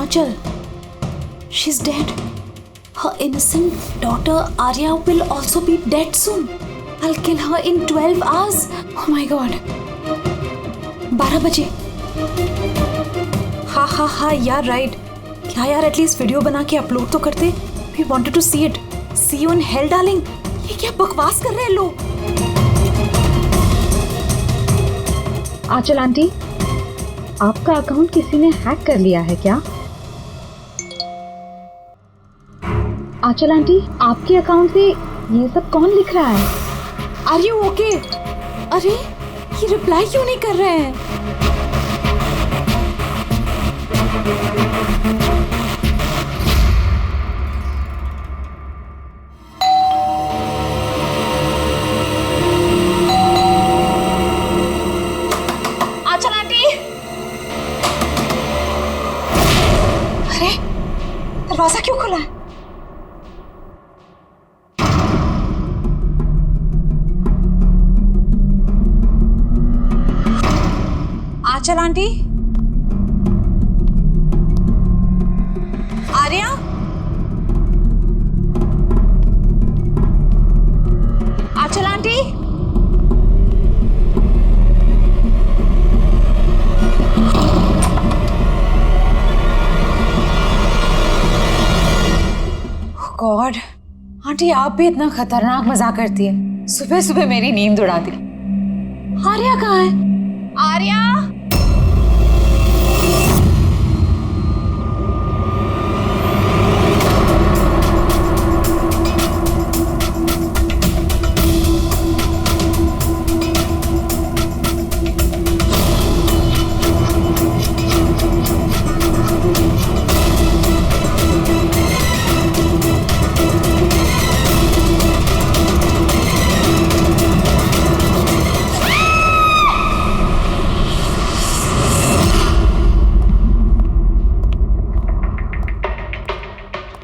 Aanchal. She's dead. Her innocent daughter Arya will also be dead soon. I'll kill her in 12 hours. Oh my God. 12 बजे. हाँ यार right. क्या यार at least video बना के upload तो करते. We wanted to see it. See you in hell darling. ये क्या बकवास कर रहे हैं लोग. आंचल आंटी, आपका अकाउंट किसी ने हैक कर लिया है क्या? आंचल आंटी, आपके अकाउंट से ये सब कौन लिख रहा है? Are you okay? अरे ये रिप्लाई क्यों नहीं कर रहे हैं? आंचल आंटी, अरे दरवाजा क्यों खुला है? आंचल आंटी, आर्या, आंचल आंटी, गॉड, आंटी आप भी इतना खतरनाक मजाक करती है. सुबह सुबह मेरी नींद उड़ा दी. आर्या कहाँ है? आर्या,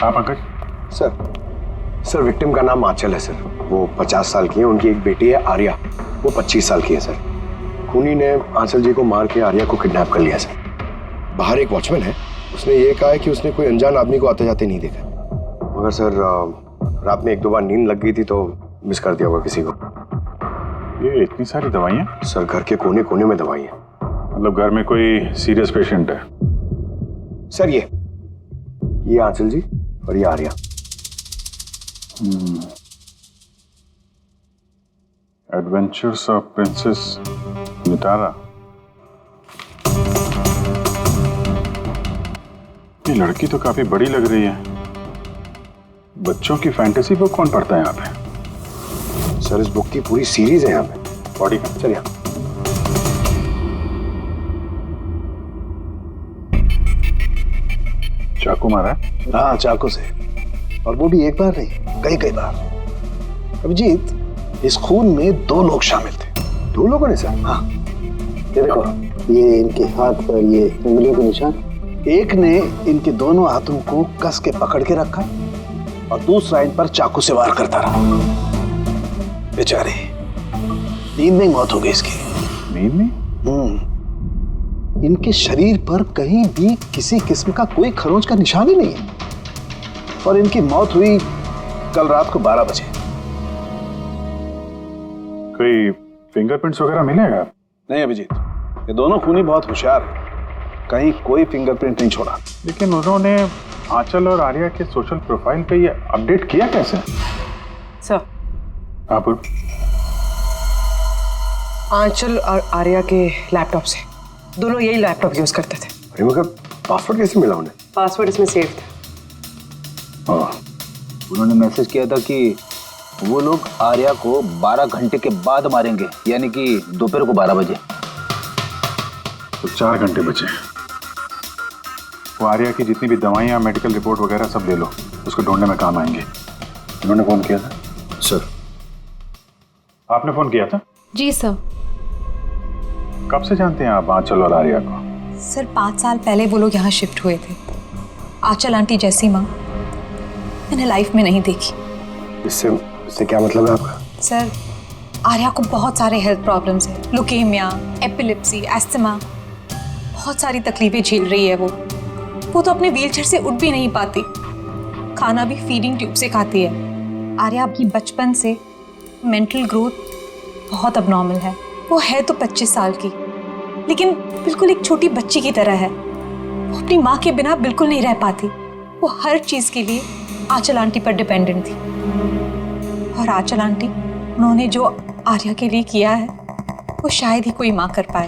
आप अंकल? सर विक्टिम का नाम आंचल है सर. वो 50 साल की है. उनकी एक बेटी है आर्या, वो 25 साल की है सर. खूनी ने आंचल जी को मार के आर्या को किडनैप कर लिया सर. बाहर एक वॉचमैन है, उसने ये कहा है कि उसने कोई अनजान आदमी को आते जाते नहीं देखा. मगर सर रात में 1-2 बार नींद लग गई थी तो मिस कर दिया होगा किसी को. ये इतनी सारी दवाइयाँ? सर घर के कोने कोने में दवाई है. मतलब घर में कोई सीरियस पेशेंट है? सर ये आंचल जी और ये Arya. Adventures of princess Nitara. ये लड़की तो काफी बड़ी लग रही है. बच्चों की फैंटेसी बुक कौन पढ़ता है यहाँ पे? सर इस बुक की पूरी सीरीज है यहाँ पे. बॉडी का? सर यहाँ चाकू मारा है? हाँ चाकू से, और वो भी एक बार नहीं, कई बार. अभिजीत, इस खून में 2 लोग शामिल थे. 2 लोगों ने सर? हाँ, ये देखो, ये इनके हाथ पर ये उंगलियों के निशान. एक ने इनके दोनों हाथों को कस के पकड़ के रखा और दूसरा इन पर चाकू से वार करता रहा. बेचारे, नींद में मौत हो गई इसकी. नींद में? इनके शरीर पर कहीं भी किसी किस्म का कोई खरोंच का निशान ही नहीं है. और इनकी मौत हुई कल रात को 12 बजे. कोई फिंगरप्रिंट्स वगैरह मिलेगा? नहीं अभिजीत, ये दोनों खूनी बहुत होशियार हैं. कहीं कोई फिंगरप्रिंट नहीं छोड़ा. लेकिन उन्होंने आंचल और आर्या के सोशल प्रोफाइल पे ये अपडेट किया कैसे? सर, आप आंचल और आर्या के लैपटॉप से. दोनों यही लैपटॉप यूज करते थे. अरे मगर पासवर्ड कैसे मिला उन्हें? पासवर्ड इसमें सेव था. उन्होंने मैसेज किया था कि वो लोग आर्या को 12 घंटे के बाद मारेंगे, यानी कि दोपहर को 12 बजे. तो 4 घंटे बचे. वो आर्या की जितनी भी दवाइयाँ, मेडिकल रिपोर्ट वगैरह सब ले लो, उसको ढूंढने में काम आएंगे. उन्होंने फोन किया था? सर. आपने फोन किया था? जी सर. कब से जानते हैं आप आंचल और आर्या को? सर 5 साल पहले वो लोग यहाँ शिफ्ट हुए थे. आंचल आंटी जैसी माँ मैंने लाइफ में नहीं देखी. इससे क्या मतलब है आपका? सर आर्या को बहुत सारे हेल्थ प्रॉब्लम्स हैं. लुकेमिया, एपिलेप्सी, एस्थमा, बहुत सारी तकलीफें झेल रही है वो. वो तो अपने व्हीलचेयर से उठ भी नहीं पाती, खाना भी फीडिंग ट्यूब से खाती है। आर्या की बचपन से मेंटल ग्रोथ बहुत अबनॉर्मल है। वो है तो 25 साल की, लेकिन बिल्कुल एक छोटी बच्ची की तरह है। वो अपनी माँ के बिना बिल्कुल नहीं रह पाती। वो हर चीज़ के लिए आंचल आंटी पर डिपेंडेंट थी। और आंचल आंटी, उन्होंने जो आर्या के लिए किया है वो शायद ही कोई माँ कर पाए।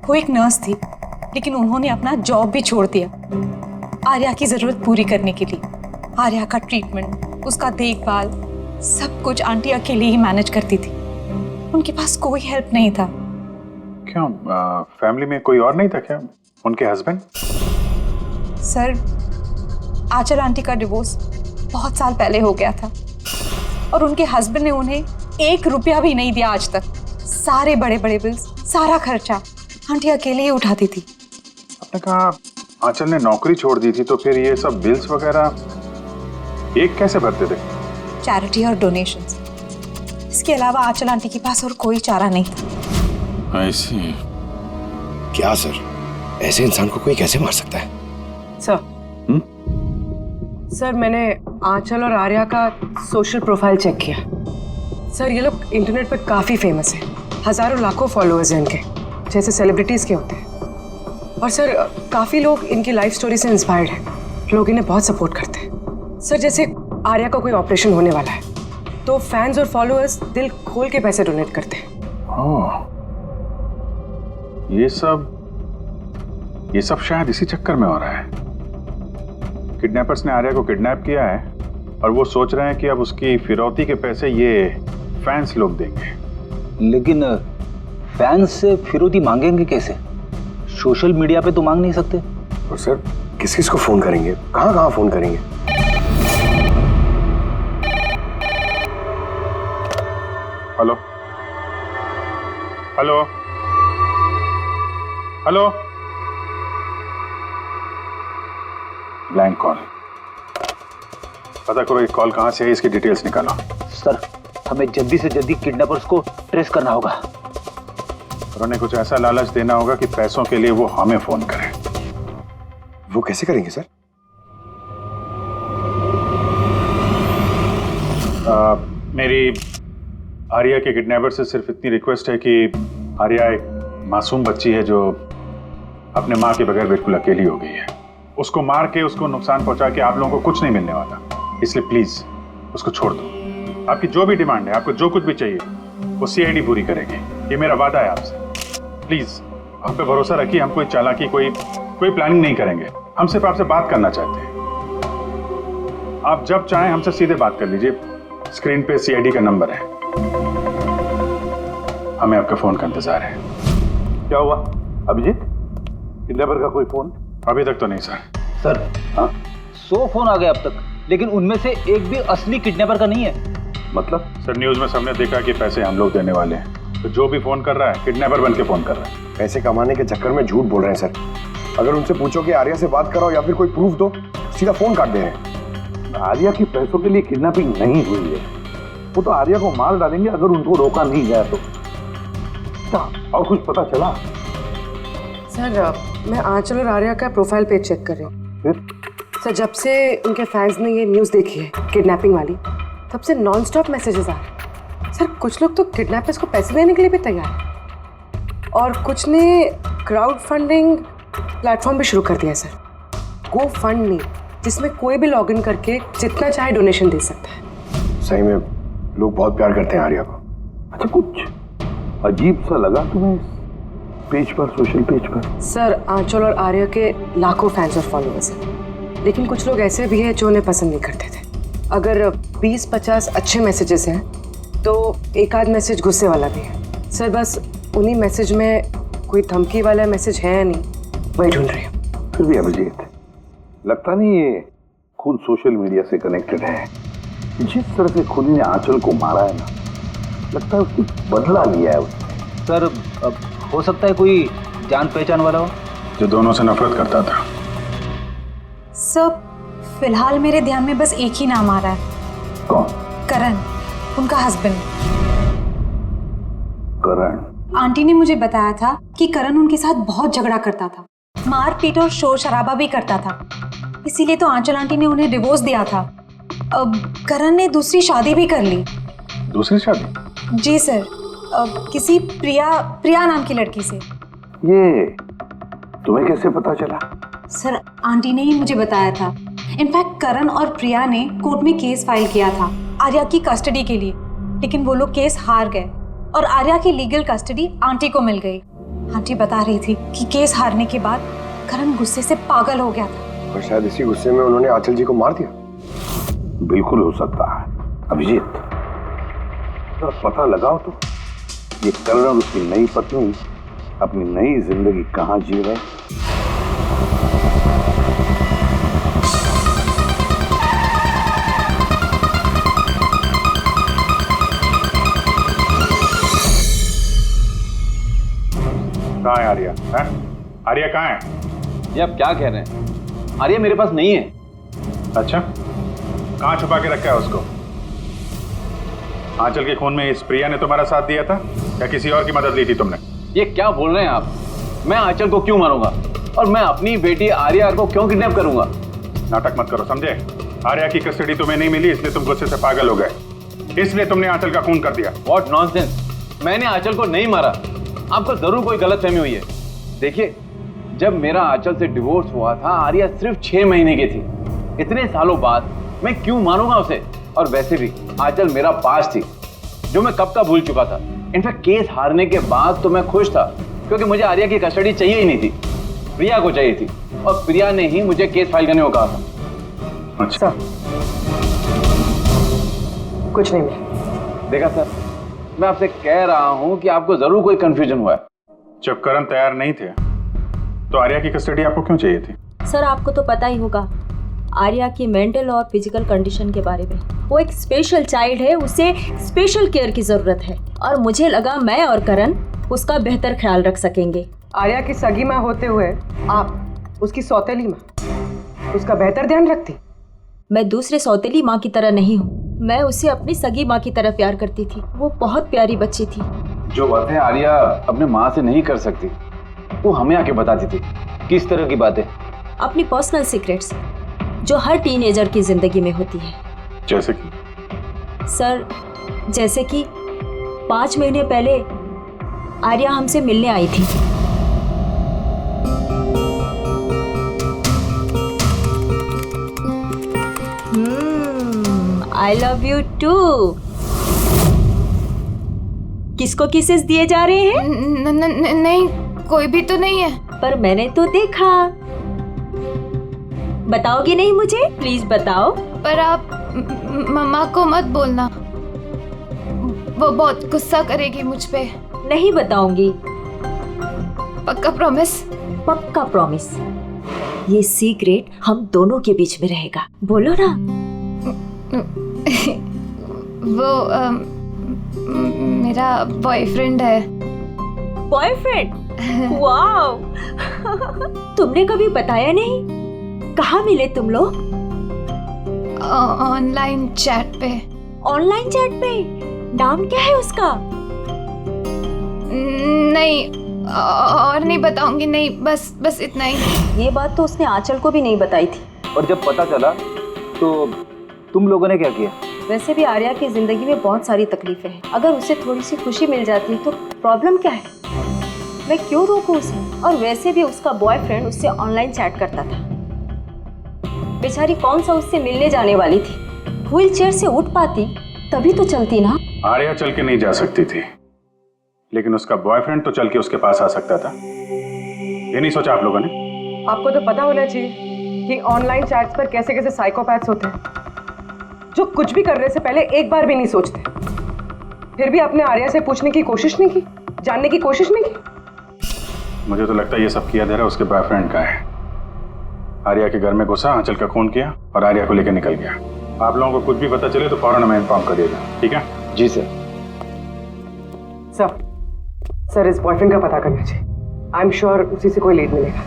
वो एक नर्स थी, लेकिन उन्होंने अपना जॉब भी छोड़ दिया आर्या की ज़रूरत पूरी करने के लिए। आर्या का ट्रीटमेंट, उसका देखभाल, सब कुछ आंटी अकेले ही मैनेज करती थी। उनके पास कोई हेल्प नहीं था। क्यों, फैमिली में कोई और नहीं था क्या? उनके हस्बैंड? सर, आंचल आंटी का डिवोर्स बहुत साल पहले हो गया था और उनके हस्बैंड ने उन्हें 1 रुपया भी नहीं दिया आज तक। सारे बड़े बड़े बिल्स, सारा खर्चा आंटी अकेले ही उठाती थी। आपने कहा आंचल ने नौकरी छोड़ दी थी, तो फिर ये सब बिल्स वगैरह एक कैसे भरते थे? चैरिटी और डोनेशंस, इसके अलावा आंचल आंटी के पास और कोई चारा नहीं था। ऐसी क्या सर, ऐसे इंसान को कोई कैसे मार सकता है? सर, मैंने आंचल और आर्या का सोशल प्रोफाइल चेक किया। सर, ये लोग इंटरनेट पर काफ़ी फेमस हैं। हज़ारों लाखों फॉलोअर्स हैं इनके, जैसे सेलिब्रिटीज़ के होते हैं। और सर, काफ़ी लोग इनकी लाइफ स्टोरी से इंस्पायर्ड हैं। लोग इन्हें बहुत सपोर्ट करते हैं। सर, जैसे आर्या का कोई ऑपरेशन होने वाला है तो फैंस और फॉलोअर्स दिल खोल के पैसे डोनेट करते हैं। ये सब शायद इसी चक्कर में हो रहा है। किडनैपर्स ने आर्या को किडनैप किया है और वो सोच रहे हैं कि अब उसकी फिरौती के पैसे ये फैंस लोग देंगे। लेकिन फैंस से फिरौती मांगेंगे कैसे? सोशल मीडिया पे तो मांग नहीं सकते। और सर, किस किस को फोन करेंगे, कहाँ कहाँ फोन करेंगे? Hello hello hello, blank call. पता करो ये कॉल कहां से है, इसकी डिटेल्स निकालो। सर, हमें जल्दी से जल्दी किडनैपर्स को ट्रेस करना होगा। और उन्हें कुछ ऐसा लालच देना होगा कि पैसों के लिए वो हमें फोन करें। वो कैसे करेंगे सर? मेरी आर्या के किडनैपर से सिर्फ इतनी रिक्वेस्ट है कि आर्या एक मासूम बच्ची है जो अपने माँ के बगैर बिल्कुल अकेली हो गई है। उसको मार के, उसको नुकसान पहुंचा के आप लोगों को कुछ नहीं मिलने वाला, इसलिए प्लीज उसको छोड़ दो। आपकी जो भी डिमांड है, आपको जो कुछ भी चाहिए, वो सीआईडी पूरी करेगी। ये मेरा वादा है आपसे। प्लीज आप पे भरोसा रखिए। हम कोई चालाकी, कोई प्लानिंग नहीं करेंगे। हम सिर्फ आपसे बात करना चाहते हैं। आप जब चाहें हमसे सीधे बात कर लीजिए। स्क्रीन पे सीआईडी का नंबर है। हमें आपका फोन का इंतजार है। क्या हुआ अभिजीत? किडनैपर का कोई फोन? अभी तक तो नहीं सर। सर, 100 फोन आ गए अब तक, लेकिन उनमें से एक भी असली किडनैपर का नहीं है। मतलब? सर, न्यूज में सबने देखा कि पैसे हम लोग देने वाले हैं, तो जो भी फोन कर रहा है किडनैपर बन के फोन कर रहा है। पैसे कमाने के चक्कर में झूठ बोल रहे हैं सर। अगर उनसे पूछो कि आर्या से बात कराओ या फिर कोई प्रूफ दो, सीधा फोन काट दे रहे हैं। आर्या की पैसों के लिए किडनैपिंग नहीं हुई है। वो तो आर्या को मार डालेंगे अगर उनको रोका नहीं गया तो। और कुछ पता चला? सर, मैं आंचल और आर्या का प्रोफाइल पेज चेक कर रही हूँ। फिर? सर, जब से उनके फैंस ने ये न्यूज़ देखी है किडनैपिंग वाली, तब से नॉन स्टॉप मैसेजेस आ रहे हैं। सर, कुछ लोग तो किडनैपर्स को पैसे देने के लिए भी तैयार हैं और कुछ ने क्राउड फंडिंग प्लेटफॉर्म भी शुरू कर दिया है सर, गो फंड मी, जिसमें कोई भी लॉगिन करके जितना चाहे डोनेशन दे सकता है। सही में लोग बहुत प्यार करते हैं आर्या को। अच्छा, कुछ अजीब सा लगा तुम्हें इस पेज पर, सोशल पेज पर? सर, आंचल और आर्या के लाखों फैंस और फॉलोअर्स हैं, लेकिन कुछ लोग ऐसे भी हैं जो उन्हें पसंद नहीं करते थे। अगर 20-50 अच्छे मैसेजेस हैं तो एक आध मैसेज गुस्से वाला भी है। सर, बस उन्हीं मैसेज में कोई धमकी वाला मैसेज है या नहीं, वही ढूंढ रही हूँ। फिर भी अभिजीत, लगता नहीं ये खुद सोशल मीडिया से कनेक्टेड है। जिस तरह से खुद ने आंचल को मारा है ना, लगता है उसकी बदला लिया है उसने। सर, हो सकता है कोई जान पहचान वाला हो जो दोनों से नफरत करता था। सर, फिलहाल मेरे ध्यान में बस एक ही नाम आ रहा है। कौन? करण, उनका हस्बैंड। करण? आंटी ने मुझे बताया था कि करण उनके साथ बहुत झगड़ा करता था। मारपीट और शोर शराबा भी करता था। इसीलिए तो आंचल आंटी ने उन्हें डिवोर्स दिया था। अब करण ने दूसरी शादी भी कर ली। दूसरी शादी? जी सर, किसी प्रिया नाम की लड़की से। ये तुम्हें कैसे पता चला? सर, आंटी ने ही मुझे बताया था। इनफैक्ट करण और प्रिया ने कोर्ट में केस फाइल किया था आर्या की कस्टडी के लिए, लेकिन वो लोग केस हार गए और आर्या की लीगल कस्टडी आंटी को मिल गई। आंटी बता रही थी कि केस हारने के बाद करण गुस्से से पागल हो गया था और शायद इसी गुस्से में उन्होंने आंचल जी को मार दिया। बिल्कुल हो सकता है। अभिजीत, जरा पता लगाओ तो ये करण और उसकी नई पत्नी अपनी नई जिंदगी कहाँ जी रहे। कहाँ है आर्या? आर्या कहाँ है? ये आप क्या कह रहे हैं? आर्या मेरे पास नहीं है। अच्छा, कहाँ छुपा के रखा है उसको? आंचल के खून में इस प्रिया ने तुम्हारा साथ दिया था या किसी और की मदद ली थी तुमने? ये क्या बोल रहे हैं आप? मैं आंचल को क्यों मारूंगा और मैं अपनी बेटी आर्या को क्यों किडनैप करूंगा? नाटक मत करो, समझे? आर्या की कस्टडी तुम्हें नहीं मिली इसलिए तुम गुस्से से पागल हो गए, इसलिए तुमने आंचल का खून कर दिया। What nonsense! मैंने आंचल को नहीं मारा। आपको जरूर कोई गलतफहमी हुई है। देखिए, जब मेरा आंचल से डिवोर्स हुआ था आर्या सिर्फ 6 महीने की थी। इतने सालों बाद मैं क्यों मारूंगा उसे? और वैसे भी आंचल मेरा पास थी जो मैं कब का भूल चुका था। इनफैक्ट केस हारने के बाद तो मैं खुश था क्योंकि मुझे आर्या की कस्टडी चाहिए ही नहीं थी, प्रिया को चाहिए थी और प्रिया ने ही मुझे केस फाइल करने को कहा था। अच्छा, कुछ नहीं मिला। देखा सर, मैं आपसे कह रहा हूं कि आपको जरूर कोई कंफ्यूजन हुआ है। जब करण तैयार नहीं थे तो आर्या की कस्टडी आपको क्यों चाहिए थी? सर, आपको तो पता ही होगा आर्या की मेंटल और फिजिकल कंडीशन के बारे में। वो एक स्पेशल चाइल्ड है, उसे स्पेशल केयर की जरूरत है और मुझे लगा मैं और करण उसका बेहतर ख्याल रख सकेंगे। आर्या की सगी माँ होते हुए आप उसकी सौतेली माँ, उसका बेहतर ध्यान रखती? मैं दूसरे सौतेली माँ की तरह नहीं हूँ, मैं उसे अपनी सगी माँ की तरह प्यार करती थी। वो बहुत प्यारी बच्ची थी। जो बातें आर्या अपने माँ से नहीं कर सकती वो हमें आके बताती थी। किस तरह की बातें? अपनी पर्सनल सीक्रेट्स जो हर टीनेजर की जिंदगी में होती है। जैसे कि? सर, जैसे कि 5 महीने पहले आर्या हमसे मिलने आई थी। I love you too. किसको किसेस दिए जा रहे हैं? नहीं, कोई भी तो नहीं है। पर मैंने तो देखा। बताओगे नहीं मुझे? प्लीज बताओ। पर आप मम्मा को मत बोलना, वो बहुत गुस्सा करेगी मुझ पे। नहीं बताऊंगी। पक्का प्रॉमिस? पक्का प्रॉमिस। ये सीक्रेट हम दोनों के बीच में रहेगा। बोलो ना। वो मेरा बॉयफ्रेंड है। बॉयफ्रेंड? वाओ। तुमने कभी बताया नहीं। कहाँ मिले तुम लोग? ऑनलाइन चैट पे। ऑनलाइन चैट पे? नाम क्या है उसका? नहीं, और नहीं बताऊंगी। नहीं, बस इतना ही। ये बात तो उसने आंचल को भी नहीं बताई थी। और जब पता चला तो तुम लोगों ने क्या किया? वैसे भी आर्या की जिंदगी में बहुत सारी तकलीफें हैं। अगर उसे थोड़ी सी खुशी मिल जाती तो प्रॉब्लम क्या है? मैं क्यों रोकूं उसे? और वैसे भी उसका बॉयफ्रेंड उससे ऑनलाइन चैट करता था। बेचारी कौन सा उससे मिलने जाने वाली थी। व्हील चेयर से उठ पाती तभी तो चलती ना। आर्या चल के नहीं जा सकती थी, लेकिन उसका बॉयफ्रेंड तो चल के उसके पास आ सकता था। ये नहीं सोचा आप लोगों ने? आपको तो पता होना चाहिए कि ऑनलाइन चैट्स पर कैसे कैसे साइकोपैथ्स होते हैं जो कुछ भी करने से पहले एक बार भी नहीं सोचते। फिर भी आपने आर्या से पूछने की कोशिश नहीं की, जानने की कोशिश नहीं की। मुझे तो लगता है ये सब किया धरा उसके बॉयफ्रेंड का है। आर्या के घर में घुसा, आंचल का खून किया और आर्या को लेकर निकल गया। आप लोगों को कुछ भी पता चले तो फौरन हमें इन्फॉर्म करिएगा, ठीक है? जी सर। सर, इस बॉयफ्रेंड का पता करना चाहिए। आई एम श्योर उसी से कोई लीड मिलेगा।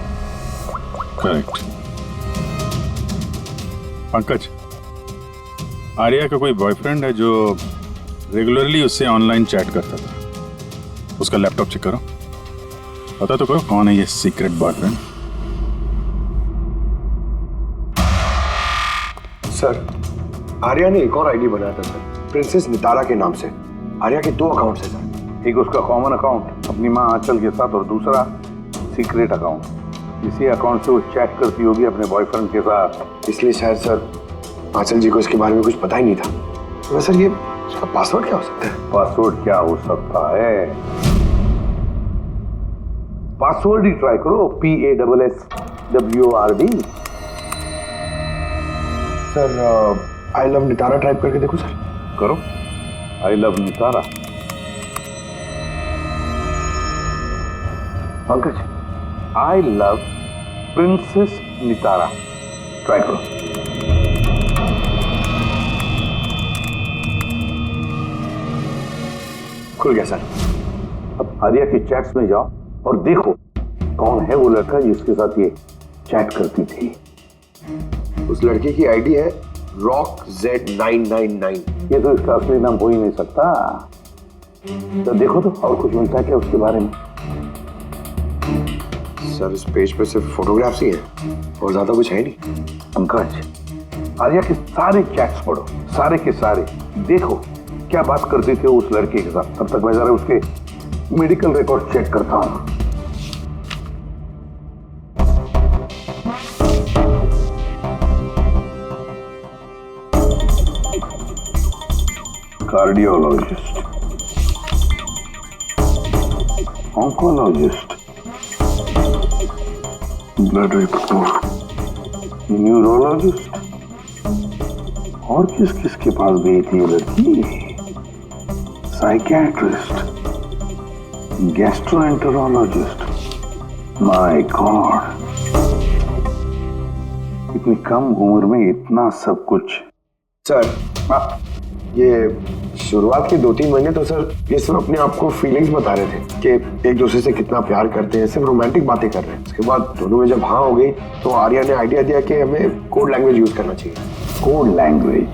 करेक्ट। पंकज, आर्या का कोई बॉयफ्रेंड है जो रेगुलरली उससे ऑनलाइन चैट करता था। उसका लैपटॉप चेक करो, पता तो करो कौन है ये सीक्रेट बॉयफ्रेंड। सर आर्या ने एक और आईडी बनाया था सर, प्रिंसेस नितारा के नाम से। आर्या के 2 अकाउंट्स हैं सर। एक उसका कॉमन अकाउंट अपनी माँ आंचल के साथ और दूसरा सीक्रेट अकाउंट। इसी अकाउंट से वो चैट करती होगी अपने बॉयफ्रेंड के साथ। इसलिए शायद सर आंचल जी को इसके बारे में कुछ पता ही नहीं था। तो सर ये इसका पासवर्ड क्या हो सकता है? पासवर्ड क्या हो सकता है? पासवर्ड ही ट्राई करो, PASSWORD। Sir I love Nitara type करके देखो सर। करो, I love Nitara. Pankaj, I love princess Nitara, try करो। खुल गया सर। अब आर्या के चैट्स में जाओ और देखो कौन है वो लड़का जिसके साथ ये चैट करती थी। उस लड़के की आईडी है रॉक Z999। ये तो इसका असली नाम हो ही नहीं सकता। तो देखो तो और कुछ मिलता है क्या उसके बारे में? सर इस पेज पे सिर्फ फोटोग्राफ्स ही हैं और ज्यादा कुछ है नहीं। पंकज, आर्या के सारे चैट्स पढ़ो, सारे के सारे। देखो क्या बात करते थे उस लड़के के साथ। तब तक मैं जरा उसके मेडिकल रिकॉर्ड चेक करता हूं। Cardiologist, oncologist, blood report, neurologist. और किस किस के पास गई थी ये लड़की? Psychiatrist, gastroenterologist. माय गॉड, इतनी कम उम्र में इतना सब कुछ। सर ये शुरुआत के 2-3 महीने तो सर ये सिर्फ अपने आप को फीलिंग्स बता रहे थे कि एक दूसरे से कितना प्यार करते हैं, सिर्फ रोमांटिक बातें कर रहे हैं। उसके बाद दोनों में जब हाँ हो गई तो आर्या ने आइडिया दिया कि हमें कोड लैंग्वेज यूज करना चाहिए। Code language?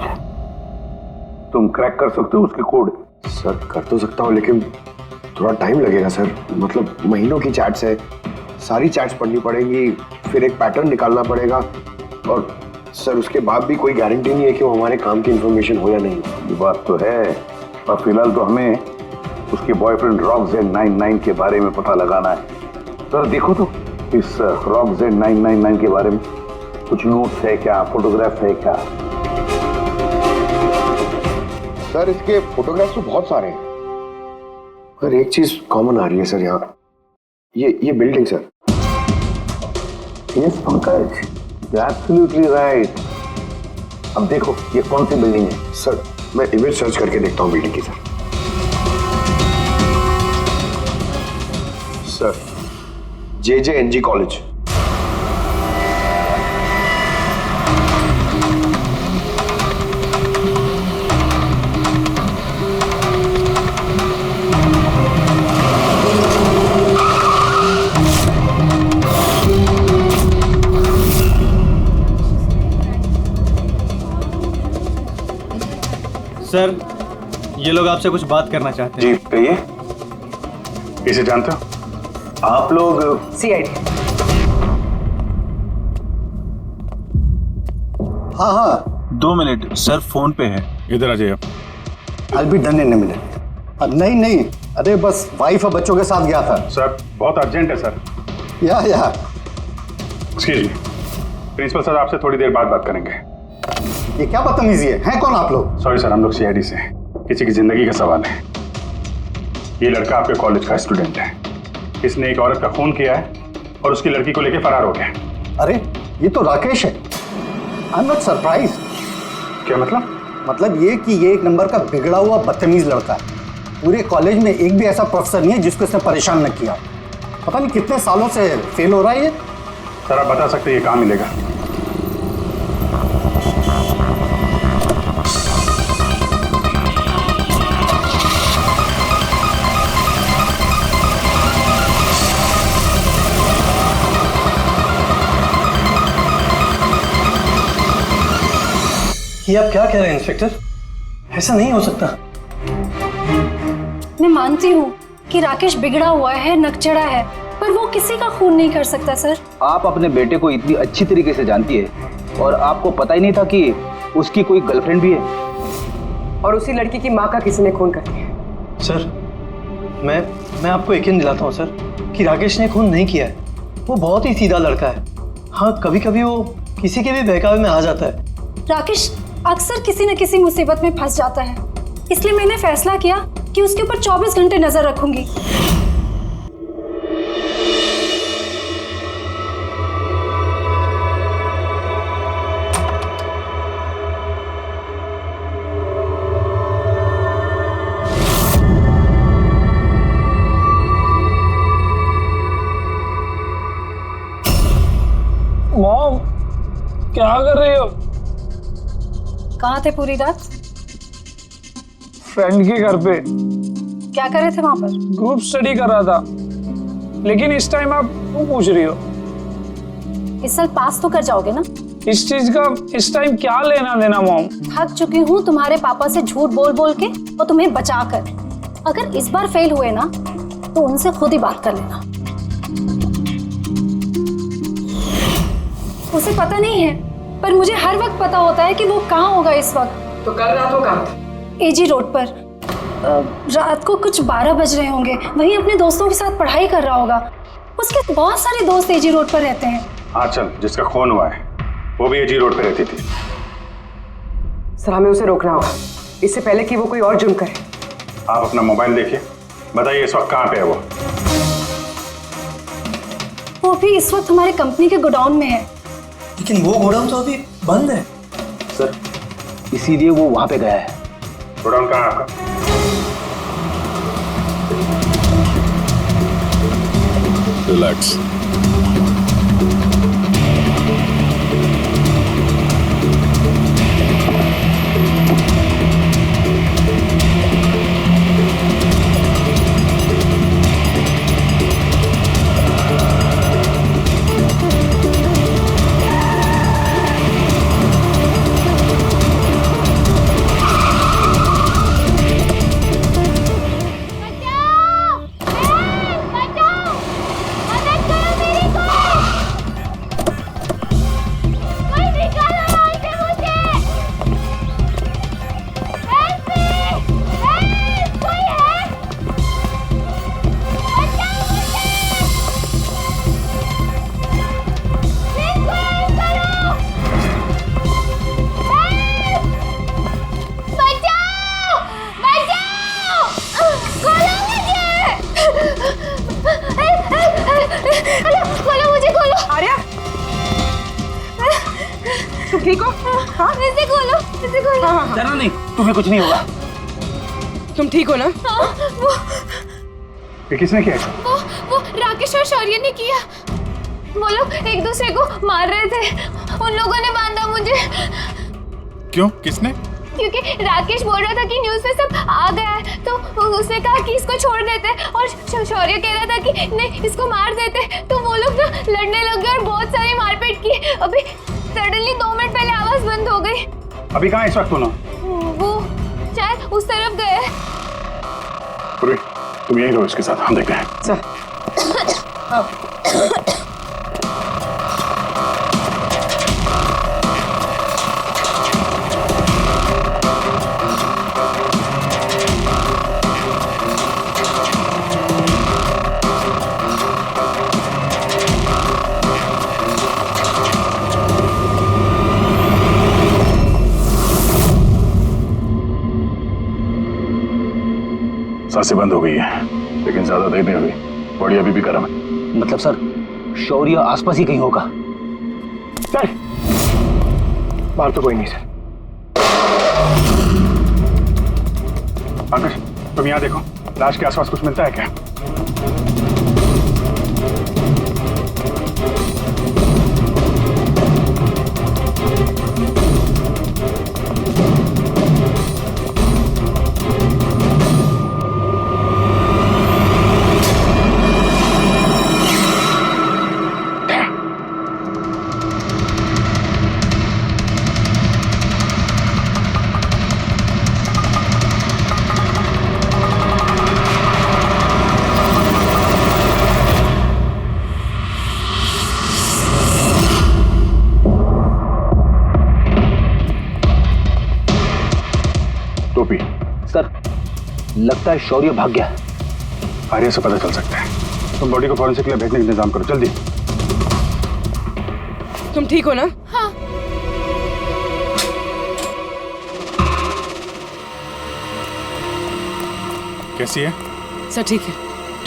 तुम क्रैक कर सकते हो उसके कोड? सर कर तो सकता हूँ लेकिन थोड़ा टाइम लगेगा सर। मतलब महीनों की चैट्स है, सारी चैट्स पढ़नी पड़ेंगी, फिर एक पैटर्न निकालना पड़ेगा और सर उसके बाद भी कोई गारंटी नहीं है कि वो हमारे काम की इंफॉर्मेशन हो या नहीं। ये बात तो है, पर फिलहाल तो हमें उसके बॉयफ्रेंड रॉक Z999 के बारे में पता लगाना है। सर देखो तो इस रॉक Z999 के बारे में कुछ नोट्स है क्या, फोटोग्राफ है क्या? सर इसके फोटोग्राफ्स तो बहुत सारे हैं, पर एक चीज कॉमन आ रही है सर यहाँ, ये building sir. Yes Pankaj, absolutely right. अब देखो ये कौन सी बिल्डिंग है? सर मैं इमेज सर्च करके देखता हूँ बिल्डिंग की। Sir JJNG college. सर ये लोग आपसे कुछ बात करना चाहते हैं। जी कहिए। इसे जानते हो आप लोग? CID। हाँ 2 मिनट सर, फोन पे है। इधर आ जाइए। I'll be done in a minute। नहीं अरे बस वाइफ और बच्चों के साथ गया था। सर बहुत अर्जेंट है सर। या एक्सक्यूज मी, प्रिंसिपल सर आपसे थोड़ी देर बाद बात करेंगे। ये क्या बदतमीजी है? हैं कौन आप लोग? सॉरी सर, हम लोग CID से हैं, किसी की जिंदगी का सवाल है। ये लड़का आपके कॉलेज का स्टूडेंट है, इसने एक औरत का खून किया है और उसकी लड़की को लेकर फरार हो गया। अरे ये तो राकेश है। I am not surprise. क्या मतलब? मतलब ये कि ये एक नंबर का बिगड़ा हुआ बदतमीज लड़का है। पूरे कॉलेज में एक भी ऐसा प्रोफेसर नहीं है जिसको इसने परेशान न किया। पता नहीं कितने सालों से फेल हो रहा है ये। सर आप बता सकते हैं ये कहाँ मिलेगा? ये आप क्या कह रहे हैं इंस्पेक्टर? ऐसा नहीं हो सकता। मैं मानती हूँ कि राकेश बिगड़ा हुआ है, नकचड़ा है, पर वो किसी का खून नहीं कर सकता सर। आप अपने बेटे को इतनी अच्छी तरीके से जानती है और आपको पता ही नहीं था कि उसकी कोई गर्लफ्रेंड भी है? और उसी लड़की की माँ का किसी ने खून कर दिया। सर मैं आपको यकीन दिलाता हूँ सर कि राकेश ने खून नहीं किया है। वो बहुत ही सीधा लड़का है। हाँ, कभी कभी वो किसी के भी बहकावे में आ जाता है। राकेश अक्सर किसी न किसी मुसीबत में फंस जाता है, इसलिए मैंने फैसला किया कि उसके ऊपर 24 घंटे नजर रखूंगी। मॉम, क्या कर रही हो? कहाँ थे पूरी रात? फ्रेंड के घर पे। क्या कर रहे थे वहां पर? ग्रुप स्टडी कर रहा था। लेकिन इस टाइम आप क्यों पूछ रही हो? इस साल पास तो कर जाओगे ना? इस चीज का इस टाइम क्या लेना देना मॉम? थक चुकी हूँ तुम्हारे पापा से झूठ बोल बोल के और तुम्हें बचा कर। अगर इस बार फेल हुए ना तो उनसे खुद ही बात कर लेना। उसे पता नहीं है, पर मुझे हर वक्त पता होता है कि वो कहाँ होगा इस वक्त। तो कल रात वो कहाँ था? एजी रोड पर। रात को कुछ 12 बज रहे होंगे। वहीं अपने दोस्तों के साथ पढ़ाई कर रहा होगा। उसके बहुत सारे दोस्त एजी रोड पर रहते हैं। आंचल जिसका खून हुआ है वो भी एजी रोड पे रहती थी। सर हमें उसे रोकना होगा इससे पहले कि वो कोई और जुर्म करे। आप अपना मोबाइल देखिए, बताइए इस वक्त कहाँ पे है वो? वो भी इस वक्त हमारे कंपनी के गोडाउन में है। लेकिन वो गोडाउन तो अभी बंद है सर, इसीलिए वो वहां पे गया है। गोडाउन कहाँ है आपका? रिलैक्स। ठीक हो? हाँ इसे खोलो, इसे खोलो। हाँ, डरना नहीं, तुम्हें कुछ नहीं होगा। तुम ठीक हो ना? हाँ, वो ये किसने किया? वो राकेश और शौर्य ने किया। वो लोग एक दूसरे को मार रहे थे। उन लोगों ने बांधा मुझे। क्यों? किसने? क्योंकि राकेश बोल रहा था कि न्यूज़ में सब आ गया है, तो उसने कहा कि इसको छोड़ देते, और शौर्य कह रहा था कि नहीं इसको मार देते। तो वो लोग ना लड़ने लग गए और बहुत सारी मारपीट की। अभी सडनली 2 मिनट पहले आवाज बंद हो गई। अभी कहाँ इस वक्त तुम? वो शायद उस तरफ गए। पूर्वी, तुम यहीं रहो इसके साथ, हम देखते हैं। चल। सांसें बंद हो गई है, लेकिन ज्यादा देर नहीं हुई। बॉडी अभी भी गर्म है। मतलब सर, शौर्य आसपास ही कहीं होगा। चल, बाहर तो कोई नहीं सर। पंकज, तुम यहाँ देखो, लाश के आसपास कुछ मिलता है क्या? लगता है शौर्य भाग गया। आर्या से पता चल सकता है। तुम बॉडी को फॉरेंसिक के लिए भेजने का इंतजाम करो जल्दी। तुम ठीक हो ना? हाँ। कैसी है? सर ठीक है।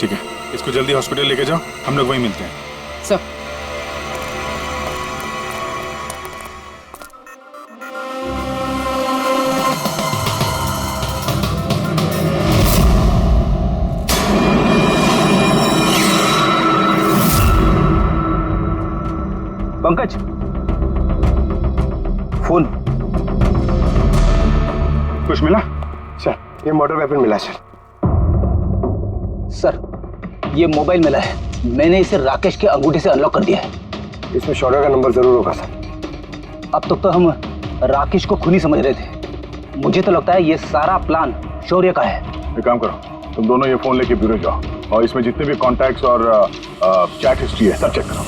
ठीक है, इसको जल्दी हॉस्पिटल लेके जाओ, हम लोग वहीं मिलते हैं। Sir Pankaj, phone. कुछ मिला? सर ये मर्डर वेपन मिला सर। सर ये मोबाइल मिला है, मैंने इसे राकेश के अंगूठे से अनलॉक कर दिया है। इसमें शौर्य का नंबर जरूर होगा सर। अब तक तो हम राकेश को खूनी समझ रहे थे, मुझे तो लगता है ये सारा प्लान शौर्य का है। एक काम करो, तुम दोनों ये फोन लेके ब्यूरो जाओ और इसमें जितने भी कॉन्टैक्ट्स और चैट हिस्ट्री है सब चेक करो।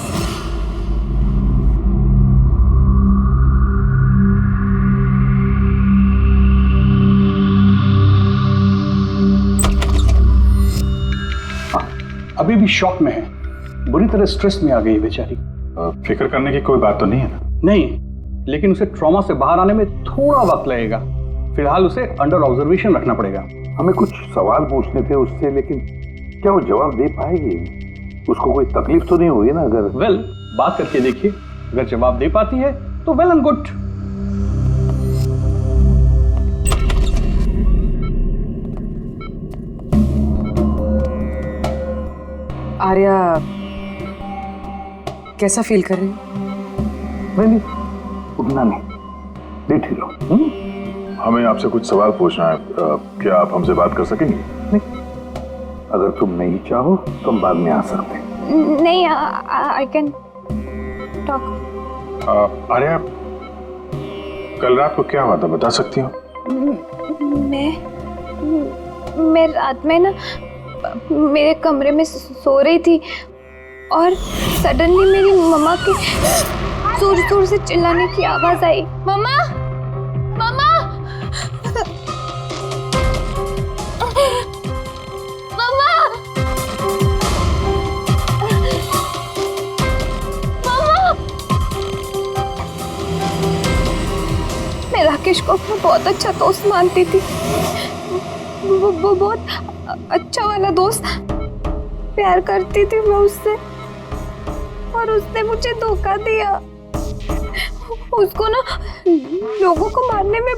अभी भी शॉक में है, बुरी तरह स्ट्रेस में आ गई है बेचारी। फिक्र करने की कोई बात तो नहीं है ना? नहीं, लेकिन उसे ट्रॉमा से बाहर आने में थोड़ा वक्त लगेगा। फिलहाल उसे अंडर ऑब्जर्वेशन रखना पड़ेगा। हमें कुछ सवाल पूछने थे उससे, लेकिन क्या वो जवाब दे पाएगी? उसको कोई तकलीफ तो नहीं हुई ना? अगर वेल, बात करके देखिए, अगर जवाब दे पाती है तो वेल एंड गुड। आर्या कैसा फील कर रही हो? नहीं, उतना नहीं, लेट ही लो। हमें आपसे कुछ सवाल पूछना है, क्या आप हमसे बात कर सकेंगे? नहीं, अगर तुम नहीं चाहो तो हम बाद में आ सकते हैं। नहीं, आई कैन टॉक। आर्या, कल रात को क्या हुआ था बता सकती हो? मैं रात में ना मेरे कमरे में सो रही थी और सडनली मेरी मम्मा की जोर जोर से चिल्लाने की आवाज आई। मम्मा, मम्मा, मम्मा, मम्मा। मैं राकेश को अपना बहुत अच्छा दोस्त मानती थी। वो बहुत अच्छा वाला दोस्त, प्यार करती थी मैं उससे, और उसने मुझे धोखा दिया। उसको ना लोगों को मारने में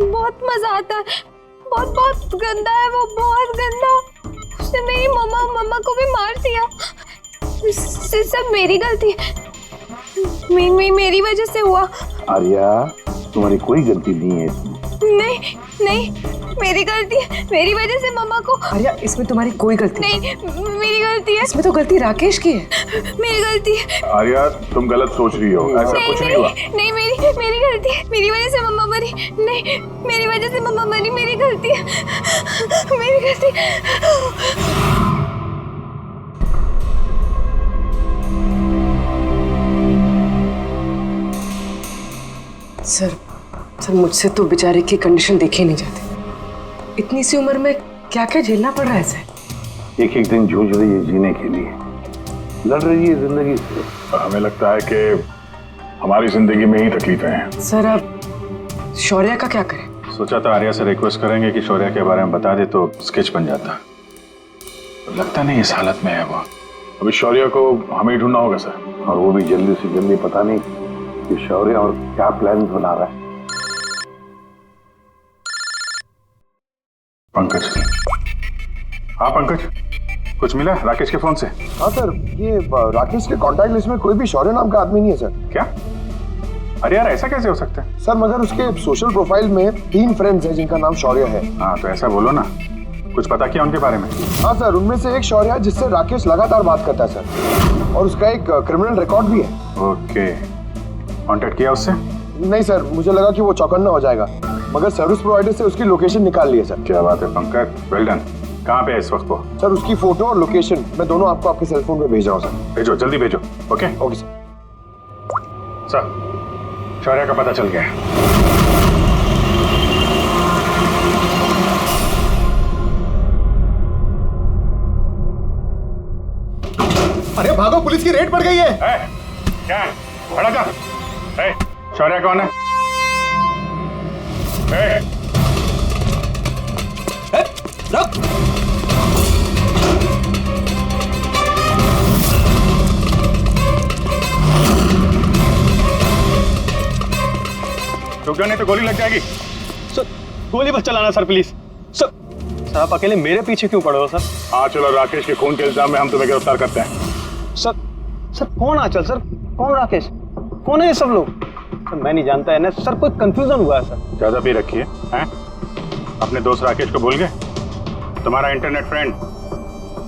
बहुत मजा आता है। बहुत बहुत गंदा है वो, बहुत गंदा। उसने मेरी मम्मा को भी मार दिया। सब मेरी गलती है, मेरी वजह से हुआ। आर्या, तुम्हारी कोई गलती नहीं है। नहीं, मेरी गलती है। मेरी वजह से मम्मा को। आर्या, इसमें तुम्हारी कोई गलती नहीं, मेरी गलती है। इसमें तो गलती राकेश की है। मेरी गलती है। आर्या, तुम गलत सोच रही हो, ऐसा कुछ नहीं हुआ। नहीं, मेरी गलती है। मेरी वजह से मम्मा मरी। नहीं, मेरी वजह से मम्मा मरी। मेरी गलती है, मेरी गलती। सर मुझसे तो बेचारे की कंडीशन देखी नहीं जाती। इतनी सी उम्र में क्या क्या झेलना पड़ रहा है सर। एक एक दिन जूझ रही है जीने के लिए, लड़ रही है जिंदगी से। हमें लगता है कि हमारी जिंदगी में ही तकलीफें हैं। सर अब शौर्य का क्या करें? सोचा था आर्या से रिक्वेस्ट करेंगे कि शौर्य के बारे में बता दे तो स्केच बन जाता। लगता नहीं इस हालत में है वो। अभी शौर्य को हमें ढूंढना होगा सर, और वो भी जल्दी से जल्दी। पता नहीं कि शौर्य और क्या प्लान बना रहा है। पंकज। हाँ पंकज, कुछ मिला राकेश के फोन से? हाँ सर, ये राकेश के कांटेक्ट लिस्ट में कोई भी शौर्य नाम का आदमी नहीं है सर। क्या? अरे यार, ऐसा कैसे हो सकता है? सर मगर उसके सोशल प्रोफाइल में 3 फ्रेंड्स हैं जिनका नाम शौर्य है। हाँ तो ऐसा बोलो ना, कुछ पता किया उनके बारे में? हाँ सर, उनमें से एक शौर्य है जिससे राकेश लगातार बात करता है सर, और उसका एक क्रिमिनल रिकॉर्ड भी है। ओके, कांटेक्ट किया उससे? नहीं सर, मुझे लगा कि वो चौकन्ना हो जाएगा, मगर सर्विस प्रोवाइडर से उसकी लोकेशन निकाल ली है सर। क्या बात है पंकज, वेल डन। कहाँ पे है इस वक्त वो? सर उसकी फोटो और लोकेशन मैं दोनों आपको आपके सेल फोन पे भेज रहा हूँ सर। भेजो, जल्दी भेजो। Okay okay sir. सर, शौर्य का पता चल गया। भागो, पुलिस की रेड पड़ गई है। क्या है? खड़ा कर। शौर्य कौन है? रुक। रुक जाओ नहीं तो गोली लग जाएगी। सर गोली मत चलाना सर, प्लीज। सर आप अकेले मेरे पीछे क्यों पड़े हो सर? आंचल और राकेश के खून के इल्जाम में हम तुम्हें गिरफ्तार करते हैं। सर कौन आंचल सर, कौन राकेश, कौन है ये सब लोग? सर मैं नहीं जानता है ना सर, कोई कंफ्यूजन हुआ है सर। ज्यादा पी रखी है? अपने दोस्त राकेश को भूल गए? तुम्हारा इंटरनेट फ्रेंड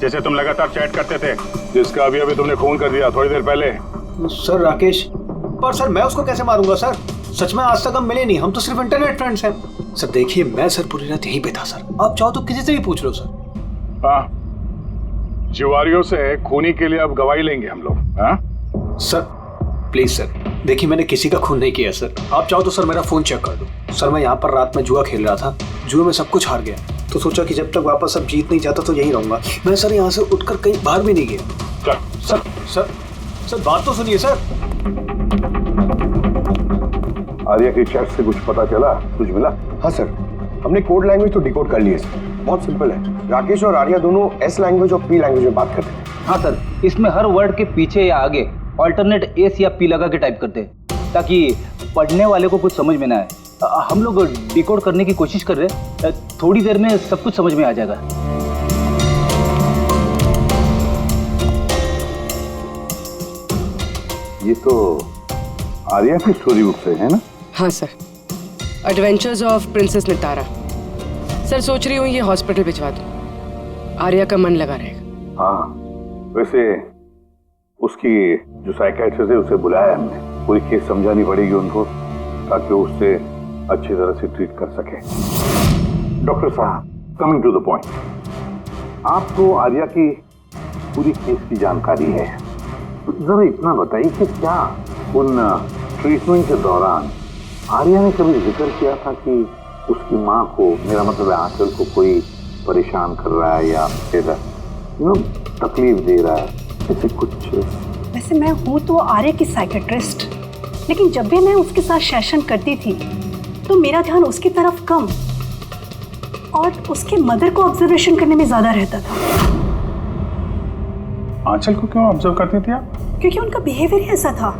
जैसे तुम लगातार चैट करते थे, जिसका अभी अभी तुमने खून कर दिया थोड़ी देर पहले। सर राकेश, पर सर मैं उसको कैसे मारूंगा सर? सच में आज तक हम मिले नहीं, हम तो सिर्फ इंटरनेट फ्रेंड्स हैं। सर देखिए, मैं सर पूरी रात यहीं पे था सर, आप चाहो तो किसी से भी पूछ लो सर। हाँ, जुआरियों से खूनी के लिए अब गवाही लेंगे हम लोग। हाँ सर प्लीज सर, देखिए मैंने किसी का खून नहीं किया सर। आप चाहो तो सर मेरा फोन चेक कर दो। सर मैं यहाँ पर रात में जुआ खेल रहा था, जुए में सब कुछ हार गया, तो सोचा कि जब तक वापस अब जीत नहीं जाता तो यहीं रहूंगा मैं। सर यहाँ से उठकर कहीं बाहर भी नहीं गया। सर सर सर बात तो सुनिए सर। आर्या के चैट से कुछ पता चला, कुछ मिला? हाँ सर, हमने कोड लैंग्वेज तो डिकोड कर लिए सर। बहुत सिंपल है, राकेश और आर्या दोनों एस लैंग्वेज और पी लैंग्वेज में बात करते हैं। हाँ सर, इसमें हर वर्ड के पीछे या आगे ऑल्टरनेट एस या पी लगा के टाइप करते हैं ताकि पढ़ने वाले को कुछ समझ में ना आए। हम लोग डिकोड करने की कोशिश कर रहे हैं, थोड़ी देर में सब कुछ समझ में आ जाएगा। ये तो आर्या की स्टोरी बुक से है ना? हाँ sir, adventures of princess Nitara. Sir सोच रही हूँ ये हॉस्पिटल भिजवा दूँ, आर्या का मन लगा रहेगा। हाँ, वैसे उसकी जो साइकियाट्रिस्ट है उसे बुलाया हमने, पूरी केस समझानी पड़ेगी उनको ताकि वो उससे अच्छी तरह से ट्रीट कर सके। डॉक्टर साहब, कमिंग टू द पॉइंट, आपको आर्या की पूरी केस की जानकारी है, जरा इतना बताइए कि क्या उन ट्रीटमेंट के दौरान आर्या ने कभी जिक्र किया था कि उसकी माँ को, मेरा मतलब है आंचल को, कोई परेशान कर रहा है या फिर तकलीफ दे रहा है, ऐसे कुछ? वैसे मैं हूँ तो आर्या की साइकेट्रिस्ट, लेकिन जब भी मैं उसके साथ सेशन करती थी तो मेरा ध्यान उसकी तरफ कम और उसके मदर को ऑब्जर्वेशन करने में ज्यादा रहता था। आंचल को क्यों ऑब्जर्व करती थी आप? क्योंकि उनका बिहेवियर ऐसा था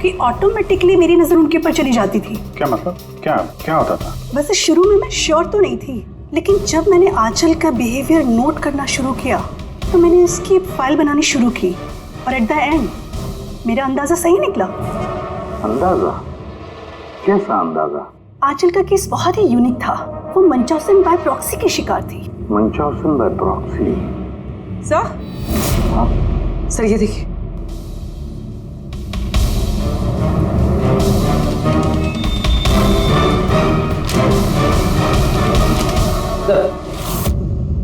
कि ऑटोमेटिकली मेरी नजर उनके ऊपर चली जाती थी। क्या मतलब? क्या होता था? वैसे शुरू में मैं श्योर तो नहीं थी, लेकिन जब मैंने आंचल का बिहेवियर नोट करना शुरू किया तो मैंने इसकी फाइल बनानी शुरू की और एट द एंड मेरा अंदाजा सही निकला। अंदाजा? कैसा अंदाजा? आंचल का केस बहुत ही यूनिक था। वो मंचाउसन बाय प्रॉक्सी की शिकार थी। मंचाउसन बाय प्रॉक्सी? सर ये देखिए,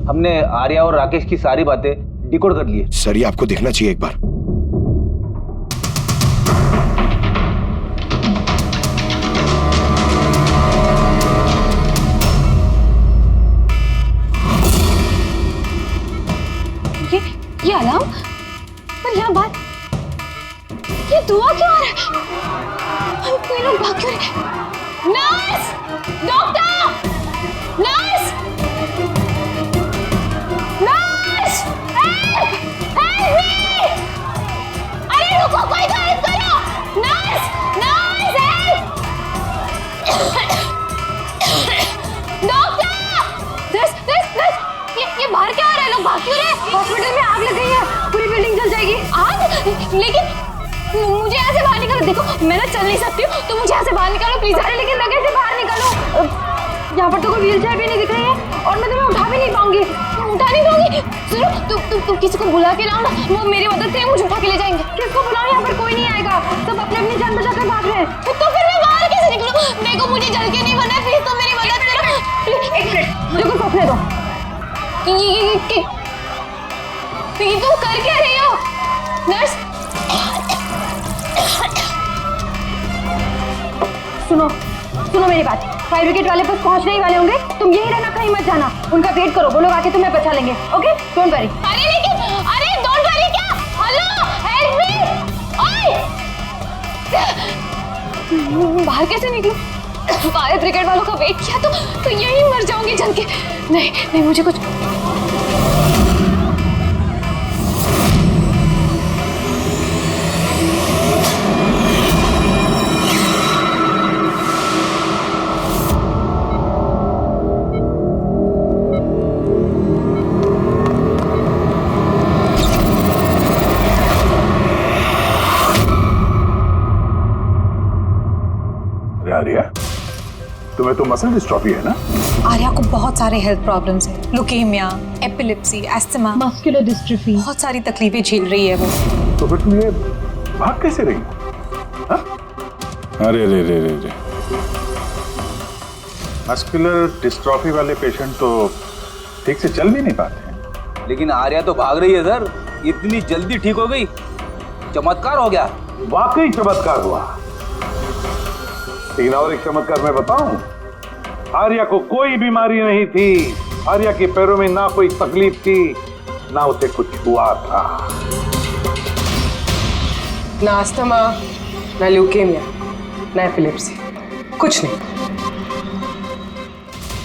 हमने आर्या और राकेश की सारी बातें डिकोड कर ली है। सर ये आपको देखना चाहिए एक बार। ये अलार्म, पर यहाँ बात, ये दुआ क्यों आ रहा है? कोई लोग भाग क्यों रहे? Nurse! Doctor! Nurse! Nurse! Help! Help me! अरे रुको, कोई तो हेल्प करो! Nurse! Nurse help! Doctor! Nurse! ये बाहर क्या आ रहा है? लोग भाग क्यों रहे? हॉस्पिटल में आग लग गई है, पूरी बिल्डिंग जल जाएगी। आग? लेकिन मुझे यहाँ से बाहर निकालो। देखो मैं ना चल नहीं सकती हूँ, तो मुझे यहाँ से बाहर निकालो प्लीज। अरे लेकिन मैं कैसे बाहर निकालूं? यहाँ पर तो कोई व्हील चेयर भी नहीं दिख रही है और मैं तुम्हें उठा भी नहीं पाऊंगी। उठा नहीं पाऊंगी? सुनो, तुम किसी को बुला के लाओ ना, वो मेरी मदद से मुझे उठा के ले जाएंगे। किसको बुलाओ? यहाँ पर कोई नहीं आएगा, सब अपने अपनी जान बचा कर भाग रहे हैं। तो फिर मैं बाहर कैसे निकलूं? देखो मुझे जल के नहीं बना, प्लीज तुम मेरी मदद करो। एक मिनट, देखो सोचने दो। ये तुम कर क्या रही हो? नर्स सुनो मेरी बात, फायर ब्रिगेड वाले बस पहुंचने ही वाले होंगे, तुम यही रहना, कहीं मत जाना, उनका वेट करो, वो लोग आके तुम्हें बचा लेंगे। Okay don't worry. अरे लेकिन, अरे डोंट वरी क्या? हेलो बाहर कैसे निकलूं? फायर ब्रिगेड वालों का वेट किया तो यहीं मर जाऊंगी जल के। नहीं नहीं, मुझे कुछ आर्या, तुम्हें तो मसल डिस्ट्रॉफी है ना? आर्या को बहुत सारे हेल्थ प्रॉब्लम्स हैं, leukaemia, epilepsy, asthma, muscular dystrophy, बहुत सारी तकलीफें झेल रही है वो। तो फिर तुम ये भाग कैसे रही? अरे रे रे रे रे, मस्कुलर डिस्ट्रॉफी वाले पेशेंट तो ठीक से चल भी नहीं पाते हैं। लेकिन आर्या तो भाग रही है सर, इतनी जल्दी ठीक हो गई, चमत्कार हो गया। वाकई चमत्कार हुआ। लेकिन और एक चमत्कार मैं बताऊं, आर्या को कोई बीमारी नहीं थी। आर्या के पैरों में ना कोई तकलीफ थी, ना उसे कुछ हुआ था। ना अस्थमा, ना ल्यूकेमिया, ना एपिलेप्सी, कुछ नहीं।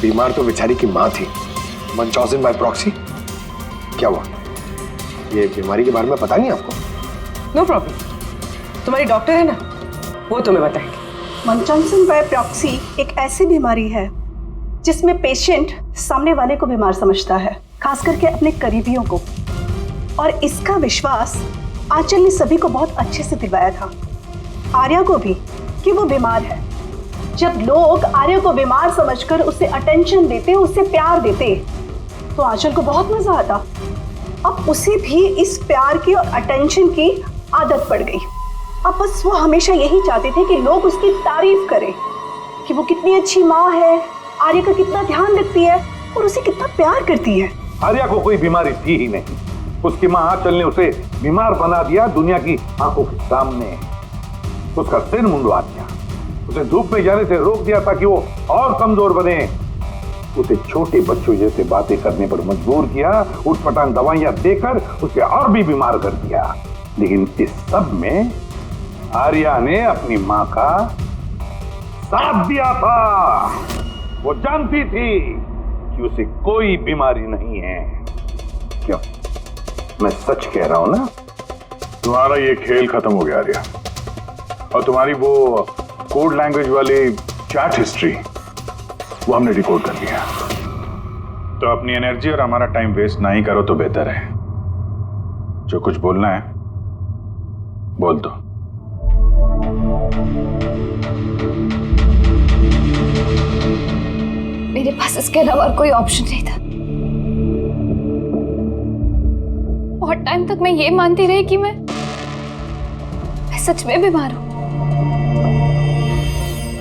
बीमार तो बेचारी की माँ थी, मंचॉजिन बाय प्रॉक्सी। क्या हुआ? ये बीमारी के बारे में पता नहीं आपको? नो प्रॉब्लम, तुम्हारी डॉक्टर है ना, वो तुम्हें बताएंगे। मंचॉन्सन बाय प्रॉक्सी एक ऐसी बीमारी है जिसमें पेशेंट सामने वाले को बीमार समझता है, खास करके अपने करीबियों को। और इसका विश्वास आंचल ने सभी को बहुत अच्छे से दिलवाया था, आर्या को भी, कि वो बीमार है। जब लोग आर्या को बीमार समझकर उसे अटेंशन देते, उसे प्यार देते, तो आंचल को बहुत मजा आता। अब उसे भी इस प्यार की और अटेंशन की आदत पड़ गई। अब बस वो हमेशा यही चाहते थे कि लोग उसकी तारीफ करें कि वो कितनी अच्छी माँ है, आर्या का कितना ध्यान रखती है और उसे कितना प्यार करती है। आर्या को कोई बीमारी थी ही नहीं। उसकी माँ आंचल ने उसे बीमार बना दिया दुनिया की आंखों के सामने। उसका सिर मुंडवा दिया, उसे धूप में जाने से रोक दिया ताकि वो और कमजोर बने। उसे छोटे बच्चों जैसे बातें करने पर मजबूर किया, उठपटांग दवाइयां देकर उसे और भी बीमार कर दिया। लेकिन इस सब में आर्या ने अपनी माँ का साथ दिया था। वो जानती थी कि उसे कोई बीमारी नहीं है। क्यों? मैं सच कह रहा हूं ना? तुम्हारा ये खेल खत्म हो गया आर्या, और तुम्हारी वो कोड लैंग्वेज वाली चैट हिस्ट्री वो हमने डिकोड कर लिया। तो अपनी एनर्जी और हमारा टाइम वेस्ट ना ही करो तो बेहतर है। जो कुछ बोलना है बोल दो। मेरे पास इसके अलावा और कोई ऑप्शन नहीं था। बहुत टाइम तक मैं ये मानती रही कि मैं सच में बीमार हूं,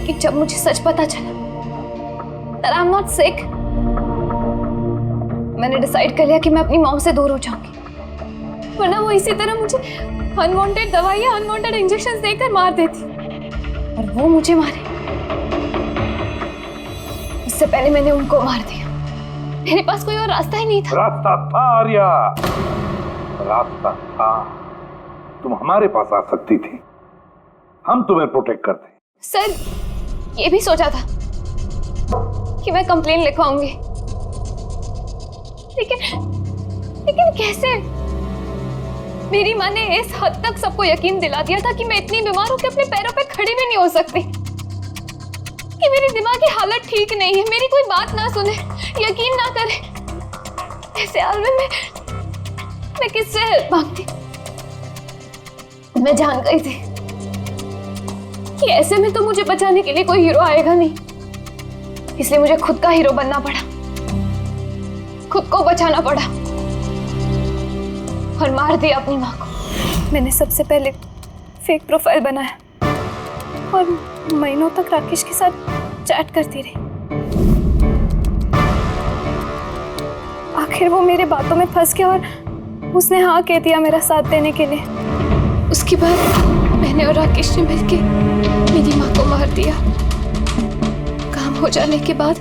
कि जब मुझे सच पता चला that I'm not sick, मैंने डिसाइड कर लिया कि मैं अपनी मॉम से दूर हो जाऊंगी, वरना वो इसी तरह मुझे अनवांटेड दवाइयां, अनवांटेड इंजेक्शंस देकर मार देती। और वो मुझे मारे इससे पहले मैंने उनको मार दिया। मेरे पास कोई और रास्ता ही नहीं था। रास्ता था आर्या, रास्ता था। तुम हमारे पास आ सकती थी, हम तुम्हें प्रोटेक्ट करते। सर, ये भी सोचा था कि मैं कंप्लेन लिखवाऊंगी, लेकिन कैसे? मेरी माँ ने इस हद तक सबको यकीन दिला दिया था कि मैं इतनी बीमार हूं कि अपने पैरों पे खड़ी भी नहीं हो सकती, कि मेरी दिमागी हालत ठीक नहीं है, मेरी कोई बात ना सुने, यकीन ना करे। ऐसे हाल में मैं किससे हेल्प मांगती? मैं जान गई थी कि ऐसे में तो मुझे बचाने के लिए कोई हीरो आएगा नहीं, इसलिए मुझे खुद का हीरो बनना पड़ा, खुद को बचाना पड़ा और मार दिया अपनी माँ को। मैंने सबसे पहले फेक प्रोफाइल बनाया और महीनों तक राकेश के साथ चैट करती रही। आखिर वो मेरे बातों में फंस गया और उसने हाँ कह दिया मेरा साथ देने के लिए। उसके बाद मैंने और राकेश ने मिलकर मेरी माँ को मार दिया। काम हो जाने के बाद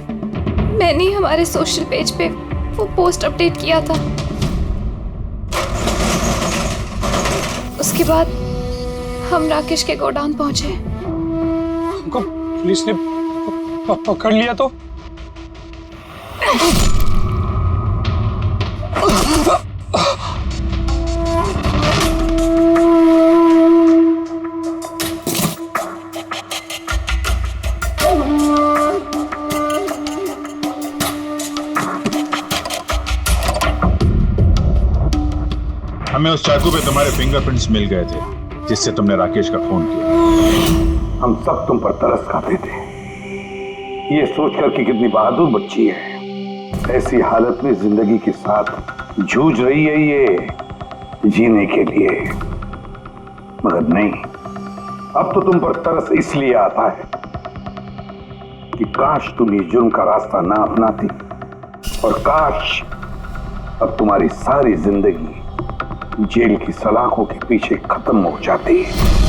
मैंने ही हमारे सोशल पेज पे वो पोस्ट अपडेट किया था। उसके बाद हम राकेश के गोडाउन पहुंचे। हमको पुलिस ने पकड़ लिया तो? हमें उस चाकू पे तुम्हारे फिंगरप्रिंट्स मिल गए थे जिससे तुमने राकेश का खून किया। हम सब तुम पर तरस खाते थे, ये सोचकर कि कितनी बहादुर बच्ची है, ऐसी हालत में जिंदगी के साथ जूझ रही है ये जीने के लिए। मगर नहीं, अब तो तुम पर तरस इसलिए आता है कि काश तुम ये जुर्म का रास्ता ना अपनाती, और काश अब तुम्हारी सारी जिंदगी जेल की सलाखों के पीछे खत्म हो जाती है।